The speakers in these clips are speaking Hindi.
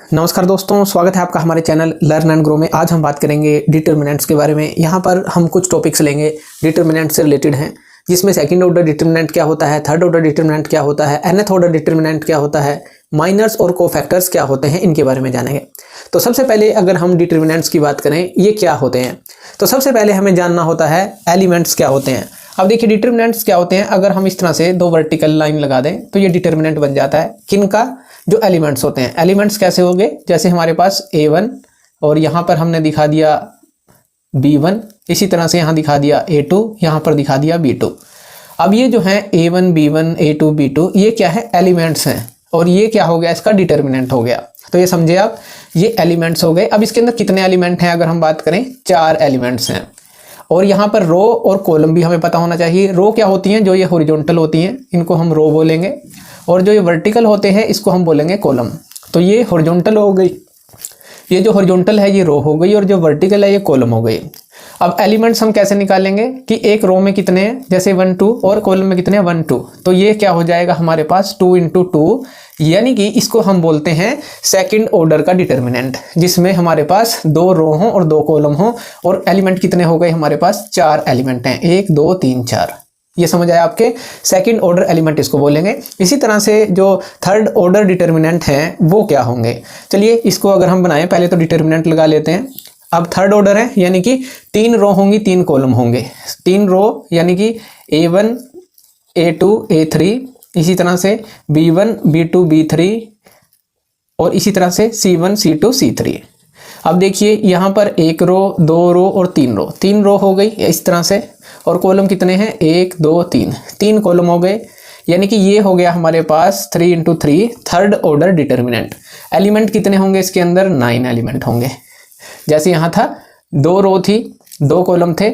नमस्कार दोस्तों, स्वागत है आपका हमारे चैनल लर्न एंड ग्रो में। आज हम बात करेंगे डिटर्मिनेंट्स के बारे में। यहाँ पर हम कुछ टॉपिक्स लेंगे डिटर्मिनेंट से रिलेटेड हैं, जिसमें सेकंड ऑर्डर डिटर्मिनेंट क्या होता है, थर्ड ऑर्डर डिटर्मिनेंट क्या होता है, nth ऑर्डर डिटर्मिनेंट क्या होता है, माइनर्स और कोफैक्टर्स क्या होते हैं, इनके बारे में जानेंगे। तो सबसे पहले अगर हम डिटर्मिनेंट्स की बात करें, ये क्या होते हैं, तो सबसे पहले हमें जानना होता है एलिमेंट्स क्या होते हैं। अब देखिए डिटर्मिनेंट्स क्या होते हैं। अगर हम इस तरह से दो वर्टिकल लाइन लगा दें तो ये डिटर्मिनेंट बन जाता है। किनका? जो एलिमेंट्स होते हैं। एलिमेंट्स कैसे होंगे? जैसे हमारे पास A1 और यहाँ पर हमने दिखा दिया B1, इसी तरह से यहाँ दिखा दिया A2, यहाँ पर दिखा दिया B2। अब ये जो है A1, B1, A2, B2, ये क्या है? एलिमेंट्स हैं। और ये क्या हो गया? इसका डिटर्मिनेंट हो गया। तो ये समझे आप, ये एलिमेंट्स हो गए। अब इसके अंदर कितने एलिमेंट हैं अगर हम बात करें? 4 एलिमेंट्स हैं। और यहाँ पर रो और कॉलम भी हमें पता होना चाहिए। रो क्या होती हैं? जो ये हॉरिजॉन्टल होती हैं, इनको हम रो बोलेंगे, और जो ये वर्टिकल होते हैं इसको हम बोलेंगे कॉलम। तो ये हॉरिजॉन्टल हो गई, ये जो हॉरिजॉन्टल है ये रो हो गई, और जो वर्टिकल है ये कॉलम हो गई। अब एलिमेंट्स हम कैसे निकालेंगे कि एक रो में कितने हैं, जैसे 1 2, और कॉलम में कितने हैं 1 2। तो ये क्या हो जाएगा हमारे पास 2 × 2, यानी कि इसको हम बोलते हैं सेकंड ऑर्डर का डिटर्मिनेंट, जिसमें हमारे पास 2 रो हों और 2 कॉलम हों। और एलिमेंट कितने हो गए हमारे पास? 4 एलिमेंट हैं, 1 2 3 4। ये समझ आया आपके? सेकंड ऑर्डर एलिमेंट इसको बोलेंगे। इसी तरह से जो थर्ड ऑर्डर डिटर्मिनेंट हैं वो क्या होंगे? चलिए इसको अगर हम बनाएं, पहले तो डिटर्मिनेंट लगा लेते हैं। अब थर्ड ऑर्डर है, यानी कि 3 रो होंगी, 3 कॉलम होंगे। 3 रो यानी कि A1 A2 A3, इसी तरह से B1 B2 B3, और इसी तरह से C1 C2 C3। अब देखिए यहाँ पर 1 रो 2 रो और 3 रो, 3 रो हो गई इस तरह से। और कॉलम कितने हैं? 1 2 3, 3 कॉलम हो गए। यानी कि ये हो गया हमारे पास 3 × 3 थर्ड ऑर्डर डिटर्मिनेंट। एलिमेंट कितने होंगे इसके अंदर? 9 एलिमेंट होंगे। जैसे यहाँ था 2 रो थी, 2 कॉलम थे,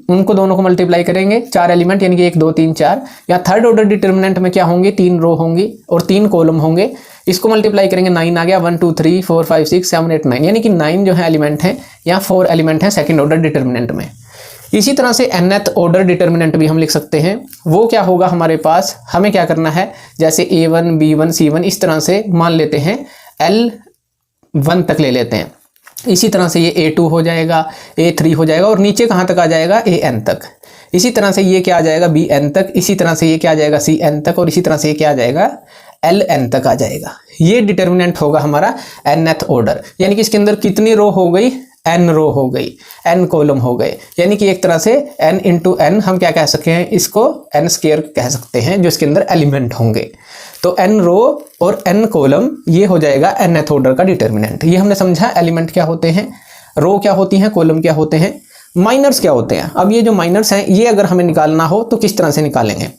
उनको दोनों को मल्टीप्लाई करेंगे, 4 एलिमेंट, यानी कि 1 2 3 4। या थर्ड ऑर्डर डिटर्मिनेंट में क्या होंगे? 3 रो होंगी और 3 कॉलम होंगे। इसको मल्टीप्लाई करेंगे, 9 आ गया। 1 2 3 4 5 6 7 8 9, यानी कि 9 जो है एलिमेंट हैं, या 4 एलिमेंट हैं सेकंड ऑर्डर डिटर्मिनेंट में। इसी तरह से nth ऑर्डर डिटर्मिनेंट भी हम लिख सकते हैं। वो क्या होगा हमारे पास? हमें क्या करना है, जैसे A1 B1 C1, इस तरह से मान लेते हैं L1 तक ले लेते हैं। इसी तरह से ये A2 हो जाएगा, A3 हो जाएगा, और नीचे कहाँ तक आ जाएगा? AN तक। इसी तरह से ये क्या आ जाएगा? BN तक। इसी तरह से ये क्या आ जाएगा? CN तक। और इसी तरह से ये क्या आ जाएगा? LN तक आ जाएगा। ये डिटर्मिनेंट होगा हमारा nth ऑर्डर। यानी कि इसके अंदर कितनी रो हो गई? n रो हो गई, n कॉलम हो गए। यानी कि एक तरह से n × n हम क्या कह सकते हैं? इसको n² कह सकते हैं, जो इसके अंदर एलिमेंट होंगे। तो n रो और n कॉलम, ये हो जाएगा nth ऑर्डर का डिटर्मिनेंट। ये हमने समझा एलिमेंट क्या होते हैं, रो क्या होती हैं, कॉलम क्या होते हैं, माइनर्स क्या होते हैं। अब ये जो माइनर्स हैं, ये अगर हमें निकालना हो तो किस तरह से निकालेंगे?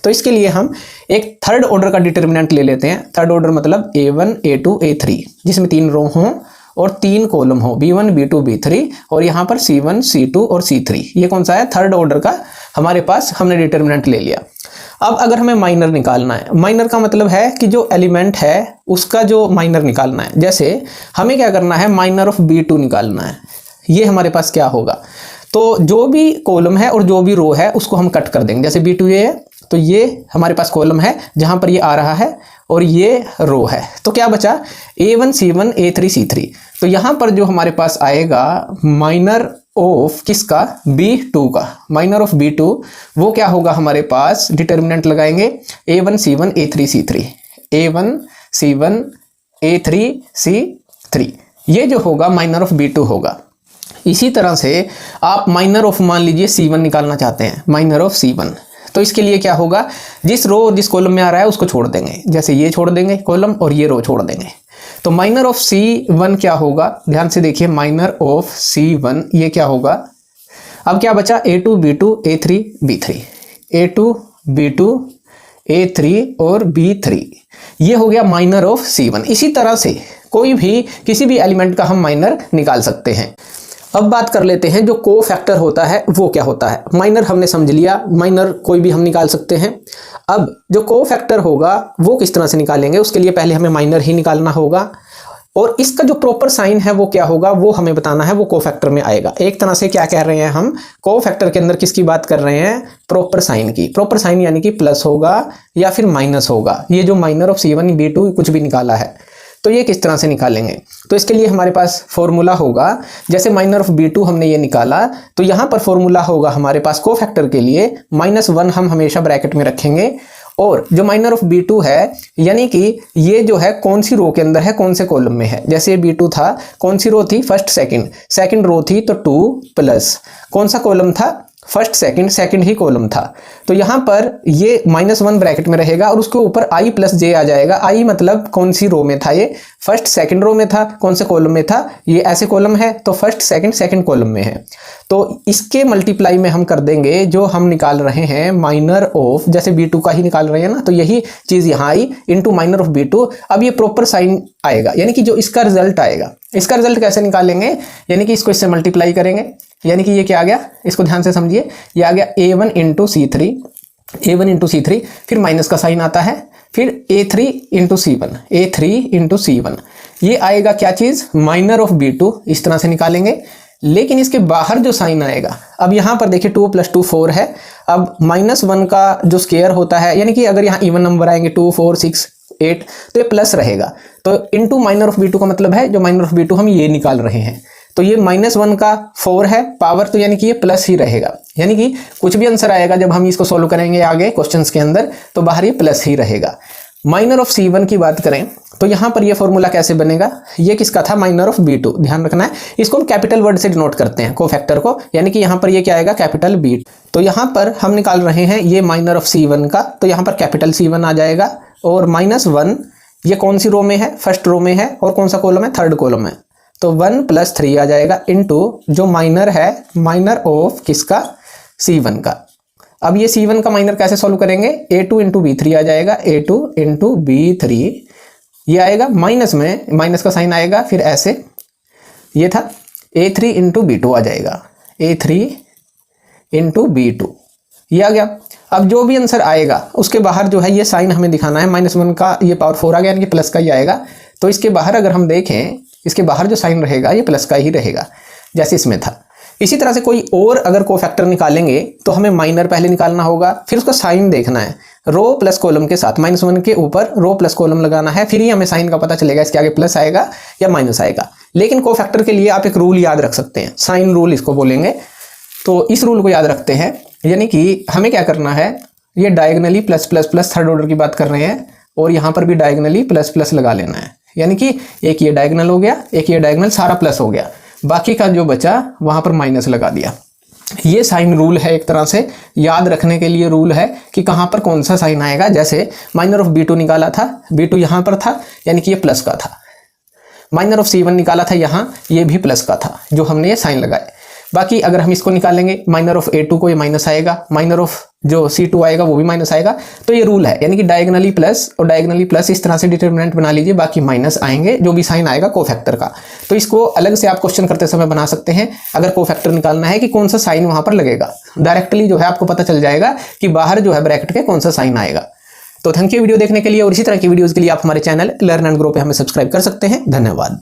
तो इसके लिए हम एक थर्ड ऑर्डर का डिटर्मिनेंट ले लेते हैं। थर्ड ऑर्डर मतलब A1 A2 A3, जिसमें 3 रो हों और 3 कॉलम हो, B1 B2 B3, और यहाँ पर C1 C2 और C3। ये कौन सा है? थर्ड ऑर्डर का हमारे पास हमने डिटर्मिनेंट ले लिया। अब अगर हमें माइनर निकालना है, माइनर का मतलब है कि जो एलिमेंट है उसका जो माइनर निकालना है। जैसे हमें क्या करना है? माइनर ऑफ B2 निकालना है। ये हमारे पास क्या होगा? तो जो भी कॉलम है और जो भी रो है उसको हम कट कर देंगे। जैसे B2 ये है, तो ये हमारे पास कॉलम है जहां पर ये आ रहा है, और ये रो है। तो क्या बचा? A1 C1 A3 C3। तो यहां पर जो हमारे पास आएगा माइनर ऑफ किसका? B2 का। माइनर ऑफ B2 वो क्या होगा हमारे पास? डिटर्मिनेंट लगाएंगे A1 C1 A3 C3, A1 C1 A3 C3। ये जो होगा माइनर ऑफ B2 होगा। इसी तरह से आप माइनर ऑफ, मान लीजिए C1 निकालना चाहते हैं, माइनर ऑफ C1, तो इसके लिए क्या होगा? जिस रो और जिस कॉलम में आ रहा है उसको छोड़ देंगे। जैसे ये छोड़ देंगे कॉलम और ये रो छोड़ देंगे। तो माइनर ऑफ C1 क्या होगा? ध्यान से देखिए, माइनर ऑफ C1 ये क्या होगा? अब क्या बचा? A2 B2 A3 B3, A2 B2 A3 और B3। ये हो गया माइनर ऑफ C1। इसी तरह से कोई भी किसी भी एलिमेंट का हम माइनर निकाल सकते हैं। अब बात कर लेते हैं जो कोफैक्टर होता है वो क्या होता है। माइनर हमने समझ लिया, माइनर कोई भी हम निकाल सकते हैं। अब जो कोफैक्टर होगा वो किस तरह से निकालेंगे? उसके लिए पहले हमें माइनर ही निकालना होगा, और इसका जो प्रॉपर साइन है वो क्या होगा वो हमें बताना है। वो कोफैक्टर में आएगा। एक तरह से क्या कह रहे हैं हम? कोफैक्टर के अंदर किसकी बात कर रहे हैं? प्रॉपर साइन की। प्रॉपर साइन यानी कि प्लस होगा या फिर माइनस होगा। ये जो माइनर ऑफ C1 B2 कुछ भी निकाला है, तो ये किस तरह से निकालेंगे? तो इसके लिए हमारे पास फॉर्मूला होगा, जैसे माइनर ऑफ B2 हमने ये निकाला, तो यहाँ पर फॉर्मूला होगा हमारे पास कोफैक्टर के लिए -1 हम हमेशा ब्रैकेट में रखेंगे, और जो माइनर ऑफ B2 है यानी कि ये जो है कौन सी रो के अंदर है, कौन से कॉलम में है। जैसे ये B2 था, कौन सी रो थी, फर्स्ट सेकंड रो थी, तो 2 प्लस कौन सा कॉलम था, फर्स्ट सेकंड ही कॉलम था। तो यहाँ पर ये -1 ब्रैकेट में रहेगा और उसके ऊपर i प्लस j आ जाएगा। i मतलब कौन सी रो में था, ये फर्स्ट सेकंड रो में था, कौन से कॉलम में था, ये ऐसे कॉलम है तो फर्स्ट सेकंड कॉलम में है। तो इसके मल्टीप्लाई में हम कर देंगे जो हम निकाल रहे हैं माइनर ऑफ, जैसे B2 का ही निकाल रहे हैं ना, तो यही चीज यहाँ आई इंटू माइनर ऑफ B2। अब ये प्रॉपर साइन आएगा, यानी कि जो इसका रिजल्ट आएगा, इसका रिजल्ट कैसे निकालेंगे, यानी कि इसको इससे मल्टीप्लाई करेंगे, यानी कि ये क्या आ गया, इसको ध्यान से समझिए, ये आ गया A1 इंटू C3, फिर माइनस का साइन आता है, फिर A3 इंटू C1, ये आएगा क्या चीज, माइनर ऑफ B2, इस तरह से निकालेंगे। लेकिन इसके बाहर जो साइन आएगा, अब यहाँ पर देखिए 2 + 2 4 है, अब -1 का जो स्क्वायर होता है, यानी कि अगर यहाँ इवन नंबर आएंगे 2 4 6 8 तो ये प्लस रहेगा, तो इनटू माइनर ऑफ B2 का मतलब है जो माइनर ऑफ B2 हम ये निकाल रहे हैं, तो ये -1 का 4 है पावर, तो यानी कि ये प्लस ही रहेगा, यानी कि कुछ भी आंसर आएगा जब हम इसको सोल्व करेंगे आगे क्वेश्चंस के अंदर, तो बाहर ये प्लस ही रहेगा। माइनर ऑफ C1 की बात करें तो यहाँ पर ये फॉर्मूला कैसे बनेगा, ये किसका था, माइनर ऑफ B2, ध्यान रखना है, इसको हम कैपिटल वर्ड से डिनोट करते हैं कोफैक्टर को, यानी कि यहाँ पर ये क्या आएगा, कैपिटल B। तो यहाँ पर हम निकाल रहे हैं ये माइनर ऑफ C1 का, तो यहाँ पर कैपिटल C1 आ जाएगा, और -1 ये कौन सी रो में है, फर्स्ट रो में है, और कौन सा कॉलम है, थर्ड कॉलम है, तो 1 + 3 आ जाएगा इंटू जो माइनर है, माइनर ऑफ किसका, C1 का। अब ये C1 का माइनर कैसे सॉल्व करेंगे, A2 इंटू B3 आ जाएगा, A2 इंटू B3, ये आएगा माइनस में, माइनस का साइन आएगा, फिर ऐसे ये था A3 इंटू B2 आ जाएगा, A3 इंटू B2, ये आ गया। अब जो भी आंसर आएगा उसके बाहर जो है ये साइन हमें दिखाना है, -1 का ये पावर 4 आ गया, यानी कि प्लस का ही आएगा, तो इसके बाहर अगर हम देखें, इसके बाहर जो साइन रहेगा ये प्लस का ही रहेगा, जैसे इसमें था। इसी तरह से कोई और अगर कोफैक्टर निकालेंगे तो हमें माइनर पहले निकालना होगा, फिर उसका साइन देखना है, रो प्लस कॉलम के साथ, -1 के ऊपर रो प्लस कॉलम लगाना है, फिर ही हमें साइन का पता चलेगा इसके आगे प्लस आएगा या माइनस आएगा। लेकिन कोफैक्टर के लिए आप एक रूल याद रख सकते हैं, साइन रूल इसको बोलेंगे, तो इस रूल को याद रखते हैं, यानी कि हमें क्या करना है, ये diagonally plus plus plus, third order की बात कर रहे हैं, और यहाँ पर भी डायगनली प्लस प्लस लगा लेना है, यानी कि एक ये डायगनल हो गया, एक ये डायगनल, सारा प्लस हो गया, बाकी का जो बचा वहां पर माइनस लगा दिया। ये साइन रूल है, एक तरह से याद रखने के लिए रूल है कि कहां पर कौन सा साइन आएगा। जैसे माइनर ऑफ B2 निकाला था, B2 यहां पर था, यानी कि ये प्लस का था। माइनर ऑफ C1 निकाला था यहां, ये भी प्लस का था, जो हमने ये साइन लगाए। बाकी अगर हम इसको निकालेंगे, माइनर ऑफ A2 को ये माइनस आएगा, माइनर ऑफ जो C2 आएगा वो भी माइनस आएगा, तो ये रूल है, यानी कि डायगनली प्लस और डायगनली प्लस, इस तरह से डिटरमिनेंट बना लीजिए, बाकी माइनस आएंगे जो भी साइन आएगा कोफैक्टर का। तो इसको अलग से आप क्वेश्चन करते समय बना सकते हैं, अगर कोफैक्टर निकालना है कि कौन सा साइन वहां पर लगेगा, डायरेक्टली जो है आपको पता चल जाएगा कि बाहर जो है ब्रैकेट के कौन सा साइन आएगा। तो थैंक यू वीडियो देखने के लिए, और इसी तरह की वीडियोज के लिए आप हमारे चैनल लर्न एंड ग्रो पे हमें सब्सक्राइब कर सकते हैं। धन्यवाद।